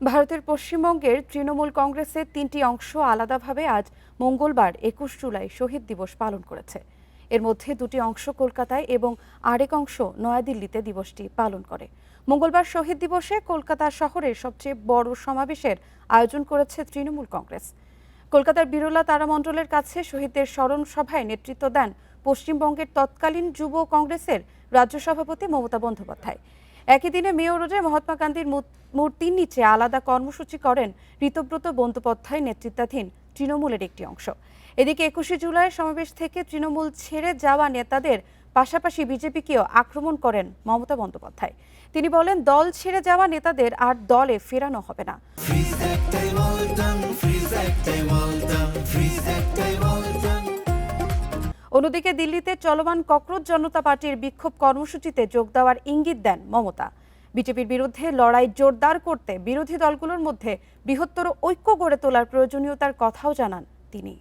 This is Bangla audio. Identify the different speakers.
Speaker 1: ভারতের পশ্চিমবঙ্গের তৃণমূল কংগ্রেসের তিনটি অংশ আলাদাভাবে আজ মঙ্গলবার ২১ জুলাই শহীদ দিবস পালন করেছে। এর মধ্যে দুটি অংশ কলকাতায় এবং আরেক অংশ নয়াদিল্লিতে দিবসটি পালন করে। মঙ্গলবার শহীদ দিবসে কলকাতা শহরের সবচেয়ে বড় সমাবেশের আয়োজন করেছে তৃণমূল কংগ্রেস। কলকাতার বিরলা তারামণ্ডলের কাছে শহীদদের স্মরণ সভায় নেতৃত্ব দেন পশ্চিমবঙ্গের তৎকালীন যুব কংগ্রেসের রাজ্য সভাপতি মমতা বন্দ্যোপাধ্যায়। একই দিনে মেয়র রোডে মহাত্মা গান্ধীর মূর্তির নিচে আলাদা কর্মসূচি করেন ঋতব্রত বন্দ্যোপাধ্যায় নেতৃত্বাধীন তৃণমূলের একটি অংশ। এদিকে ২১শে জুলাইয়ের সমাবেশ থেকে তৃণমূল ছেড়ে যাওয়া নেতাদের পাশাপাশি বিজেপিকেও আক্রমণ করেন মমতা বন্দ্যোপাধ্যায়। তিনি বলেন, দল ছেড়ে যাওয়া নেতাদের আর দলে ফেরানো হবে না। অন্যদিকে দিল্লিতে চলমান ককরোচ জনতা পার্টির বিক্ষোভ কর্মসূচিতে যোগ দেওয়ার ইঙ্গিত দেন মমতা। বিজেপির বিরুদ্ধে লড়াই জোরদার করতে বিরোধী দলগুলোর মধ্যে বৃহত্তর ঐক্য গড়ে তোলার প্রয়োজনীয়তার কথাও জানান তিনি।